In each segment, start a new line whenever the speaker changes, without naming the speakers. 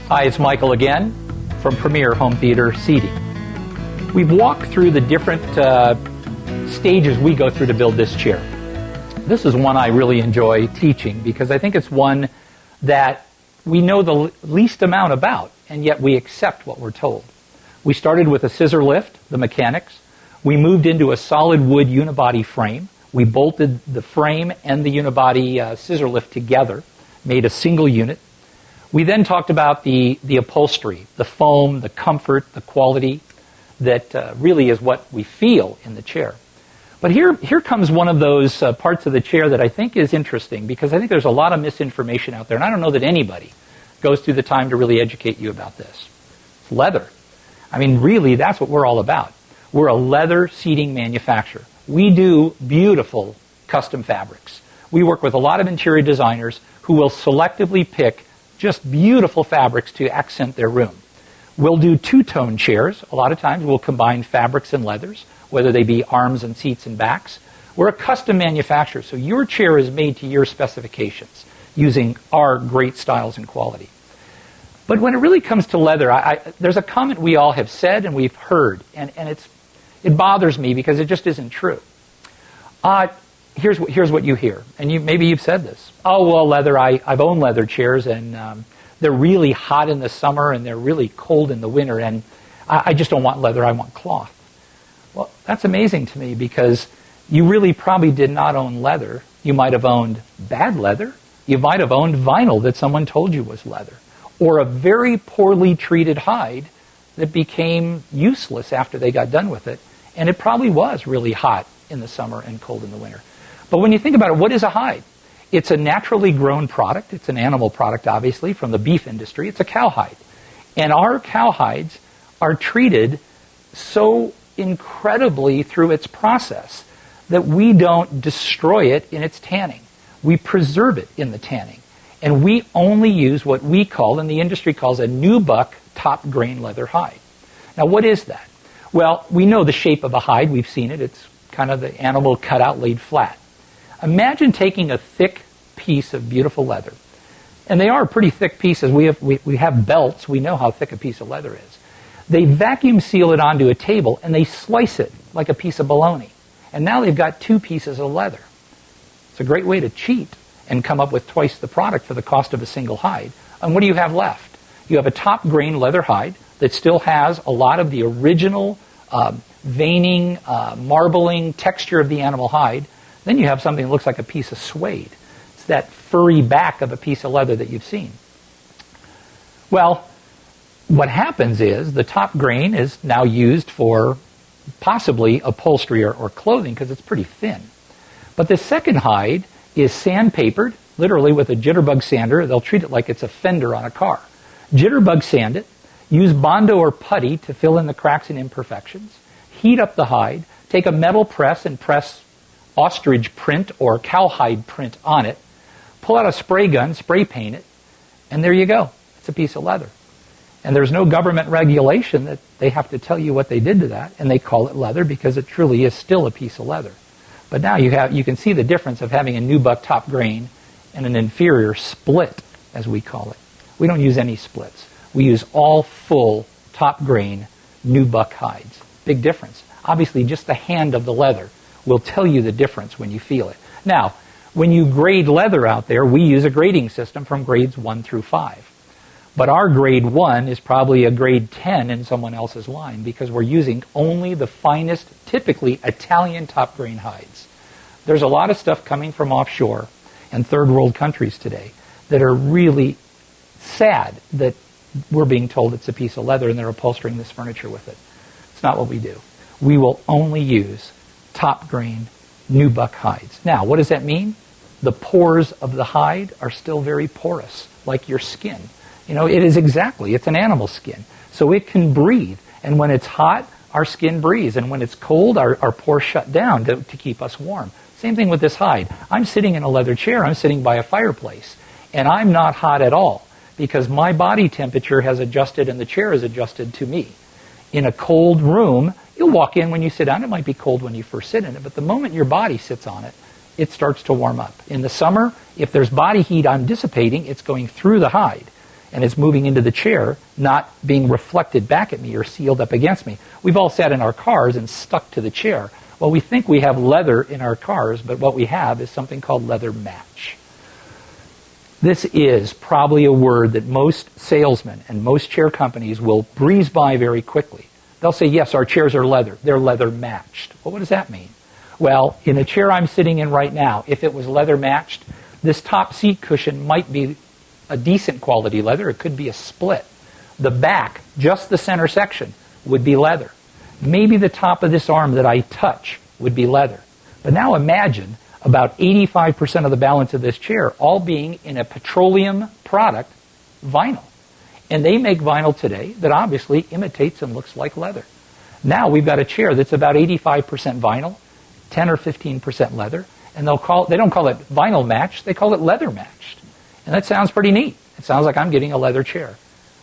Hi, it's Michael again from Premier Home Theater Seating. We've walked through the different stages we go through to build this chair. This is one I really enjoy teaching because I think it's one that we know the least amount about, and yet we accept what we're told. We started with a scissor lift, the mechanics. We moved into a solid wood unibody frame. We bolted the frame and the unibody scissor lift together, made a single unit. We then talked about the upholstery, the foam, the comfort, the quality that really is what we feel in the chair. But here comes one of those parts of the chair that I think is interesting because I think there's a lot of misinformation out there, and I don't know that anybody goes through the time to really educate you about this. It's leather. I mean, really, that's what we're all about. We're a leather seating manufacturer. We do beautiful custom fabrics. We work with a lot of interior designers who will selectively pick just beautiful fabrics to accent their room. We'll do two-tone chairs. A lot of times we'll combine fabrics and leathers, whether they be arms and seats and backs. We're a custom manufacturer, so your chair is made to your specifications using our great styles and quality. But when it really comes to leather, there's a comment we all have said and we've heard, and it bothers me because it just isn't true. Here's what you hear, and maybe you've said this. Oh, well, leather, I've owned leather chairs, and they're really hot in the summer, and they're really cold in the winter, and I just don't want leather, I want cloth. Well, that's amazing to me because you really probably did not own leather. You might have owned bad leather. You might have owned vinyl that someone told you was leather, or a very poorly treated hide that became useless after they got done with it, and it probably was really hot in the summer and cold in the winter. But when you think about it, what is a hide? It's a naturally grown product. It's an animal product, obviously, from the beef industry. It's a cowhide. And our cowhides are treated so incredibly through its process that we don't destroy it in its tanning. We preserve it in the tanning. And we only use what we call, and the industry calls, a nubuck top grain leather hide. Now, what is that? Well, we know the shape of a hide. We've seen it. It's kind of the animal cut out, laid flat. Imagine taking a thick piece of beautiful leather. And they are pretty thick pieces. We have belts. We know how thick a piece of leather is. They vacuum seal it onto a table, and they slice it like a piece of bologna. And now they've got two pieces of leather. It's a great way to cheat and come up with twice the product for the cost of a single hide. And what do you have left? You have a top grain leather hide that still has a lot of the original veining, marbling texture of the animal hide. Then you have something that looks like a piece of suede. It's that furry back of a piece of leather that you've seen. Well, what happens is the top grain is now used for possibly upholstery or clothing because it's pretty thin. But the second hide is sandpapered, literally with a jitterbug sander. They'll treat it like it's a fender on a car. Jitterbug sand it, use Bondo or putty to fill in the cracks and imperfections, heat up the hide, take a metal press and press ostrich print or cowhide print on it, pull out a spray gun, spray paint it, and there you go. It's a piece of leather. And there's no government regulation that they have to tell you what they did to that, and they call it leather because it truly is still a piece of leather. But now you can see the difference of having a nubuck top grain and an inferior split, as we call it. We don't use any splits. We use all full top grain nubuck hides. Big difference. Obviously, just the hand of the leather will tell you the difference when you feel it. Now, when you grade leather out there, we use a grading system from grades 1 through 5. But our grade 1 is probably a grade 10 in someone else's line because we're using only the finest, typically Italian top grain hides. There's a lot of stuff coming from offshore and third world countries today that are really sad that we're being told it's a piece of leather and they're upholstering this furniture with it. It's not what we do. We will only use top grain nubuck hides. Now, what does that mean? The pores of the hide are still very porous, like your skin. You know, it's an animal skin. So it can breathe. And when it's hot, our skin breathes. And when it's cold, our pores shut down to keep us warm. Same thing with this hide. I'm sitting in a leather chair. I'm sitting by a fireplace. And I'm not hot at all because my body temperature has adjusted and the chair is adjusted to me. In a cold room, you'll walk in when you sit down. It might be cold when you first sit in it, but the moment your body sits on it, it starts to warm up. In the summer, if there's body heat I'm dissipating, it's going through the hide. and it's moving into the chair, not being reflected back at me or sealed up against me. We've all sat in our cars and stuck to the chair. Well, we think we have leather in our cars, but what we have is something called leather match. This is probably a word that most salesmen and most chair companies will breeze by very quickly. They'll say, yes, our chairs are leather. They're leather matched. Well, what does that mean? Well, in the chair I'm sitting in right now, if it was leather matched, this top seat cushion might be a decent quality leather. It could be a split. The back, just the center section, would be leather. Maybe the top of this arm that I touch would be leather. But now imagine about 85% of the balance of this chair all being in a petroleum product, vinyl. And they make vinyl today that obviously imitates and looks like leather. Now we've got a chair that's about 85% vinyl, 10 or 15% leather, and they don't call it vinyl matched, they call it leather matched. And that sounds pretty neat. It sounds like I'm getting a leather chair,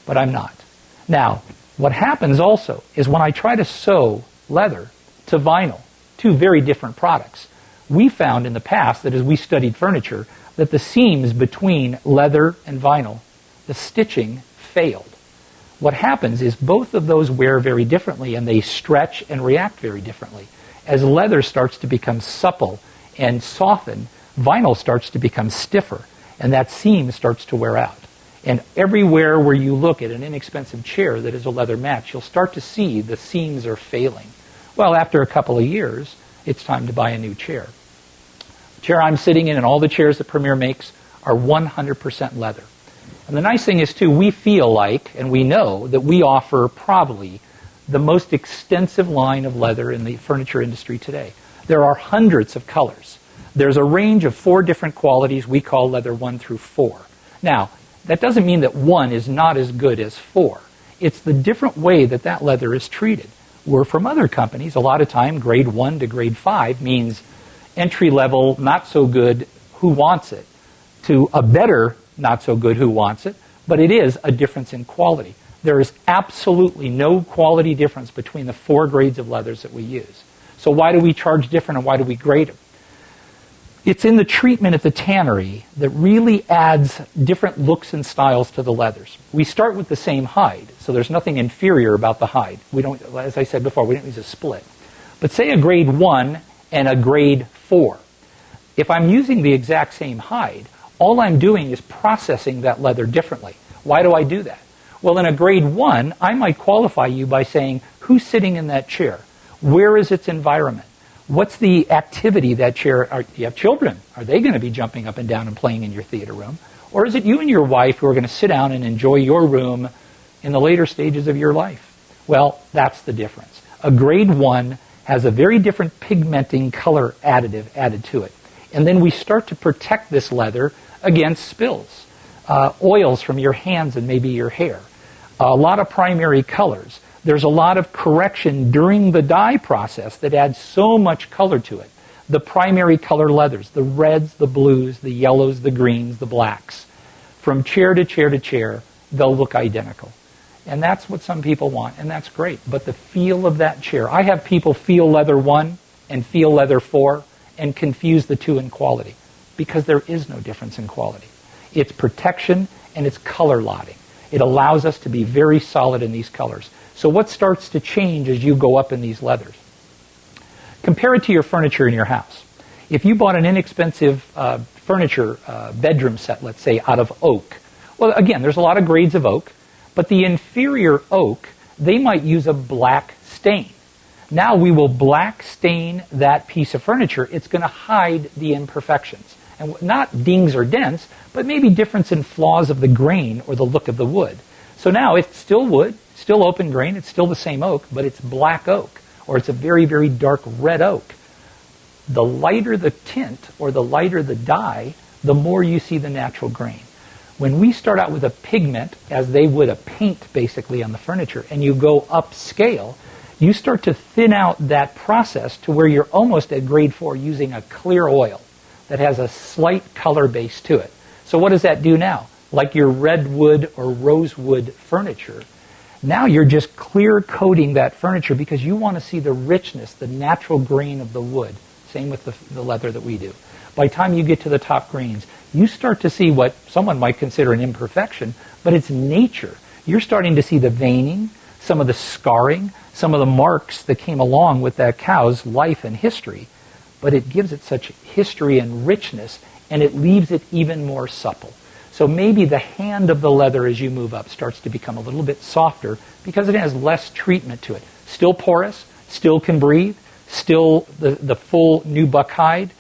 but I'm not. Now, what happens also is when I try to sew leather to vinyl, two very different products, we found in the past that as we studied furniture, that the seams between leather and vinyl, the stitching failed. What happens is both of those wear very differently and they stretch and react very differently. As leather starts to become supple and soften, vinyl starts to become stiffer, and that seam starts to wear out. And everywhere where you look at an inexpensive chair that is a leather match, you'll start to see the seams are failing. Well, after a couple of years, it's time to buy a new chair. The chair I'm sitting in and all the chairs that Premier makes are 100% leather. And the nice thing is, too, we feel like, and we know, that we offer probably the most extensive line of leather in the furniture industry today. There are hundreds of colors. There's a range of 4 different qualities we call leather 1 through 4. Now, that doesn't mean that 1 is not as good as 4. It's the different way that that leather is treated. Where from other companies, a lot of time, grade 1 to grade 5 means entry level, not so good, who wants it, to a better, not so good, who wants it, but it is a difference in quality. There is absolutely no quality difference between the 4 grades of leathers that we use. So why do we charge different and why do we grade them? It's in the treatment at the tannery that really adds different looks and styles to the leathers. We start with the same hide, so there's nothing inferior about the hide. We don't, as I said before, we don't use a split. But say a grade 1 and a grade 4. If I'm using the exact same hide, all I'm doing is processing that leather differently. Why do I do that? Well, in a grade 1, I might qualify you by saying, who's sitting in that chair? Where is its environment? What's the activity that chair, do you have children? Are they going to be jumping up and down and playing in your theater room? Or is it you and your wife who are going to sit down and enjoy your room in the later stages of your life? Well, that's the difference. A grade 1 has a very different pigmenting color additive added to it. And then we start to protect this leather against spills, oils from your hands and maybe your hair, a lot of primary colors. There's a lot of correction during the dye process that adds so much color to it. The primary color leathers, the reds, the blues, the yellows, the greens, the blacks. From chair to chair to chair, they'll look identical. And that's what some people want, and that's great. But the feel of that chair, I have people feel leather 1 and feel leather 4 and confuse the two in quality because there is no difference in quality. It's protection and it's color lotting. It allows us to be very solid in these colors. So what starts to change as you go up in these leathers? Compare it to your furniture in your house. If you bought an inexpensive furniture bedroom set, let's say, out of oak, well, again, there's a lot of grades of oak, but the inferior oak, they might use a black stain. Now we will black stain that piece of furniture. It's going to hide the imperfections. And not dings or dents, but maybe difference in flaws of the grain or the look of the wood. So now it's still wood, still open grain, it's still the same oak, but it's black oak, or it's a very, very dark red oak. The lighter the tint or the lighter the dye, the more you see the natural grain. When we start out with a pigment, as they would a paint basically on the furniture, and you go upscale, you start to thin out that process to where you're almost at grade 4 using a clear oil that has a slight color base to it. So what does that do now? Like your redwood or rosewood furniture, now you're just clear coating that furniture because you want to see the richness, the natural grain of the wood. Same with the leather that we do. By the time you get to the top grains, you start to see what someone might consider an imperfection, but it's nature. You're starting to see the veining, some of the scarring, some of the marks that came along with that cow's life and history. But it gives it such history and richness, and it leaves it even more supple. So maybe the hand of the leather as you move up starts to become a little bit softer because it has less treatment to it. Still porous, still can breathe, still the full nubuck hide,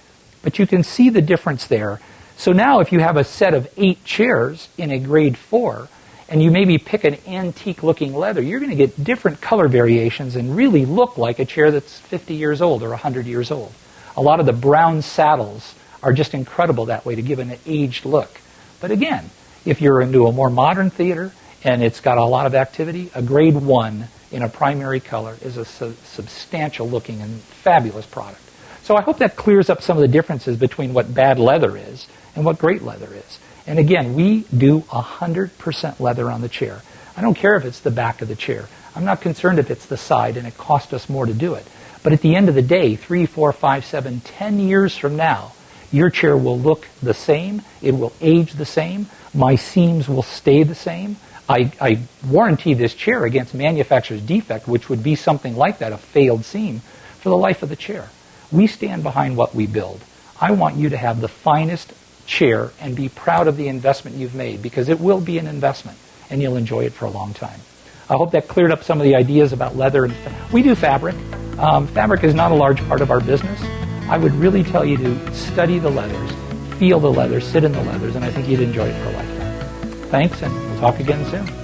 but you can see the difference there. So now if you have a set of 8 chairs in a grade 4, and you maybe pick an antique looking leather, you're going to get different color variations and really look like a chair that's 50 years old or 100 years old. A lot of the brown saddles are just incredible that way to give an aged look. But again, if you're into a more modern theater and it's got a lot of activity, a grade 1 in a primary color is a substantial looking and fabulous product. So I hope that clears up some of the differences between what bad leather is and what great leather is. And again, we do 100% leather on the chair. I don't care if it's the back of the chair. I'm not concerned if it's the side and it costs us more to do it. But at the end of the day, 3, 4, 5, 7, 10 years from now, your chair will look the same. It will age the same. My seams will stay the same. I warranty this chair against manufacturer's defect, which would be something like that, a failed seam, for the life of the chair. We stand behind what we build. I want you to have the finest chair and be proud of the investment you've made, because it will be an investment and you'll enjoy it for a long time. I hope that cleared up some of the ideas about leather. We do fabric. Fabric is not a large part of our business. I would really tell you to study the leathers, feel the leathers, sit in the leathers, and I think you'd enjoy it for a lifetime. Thanks, and we'll talk again soon.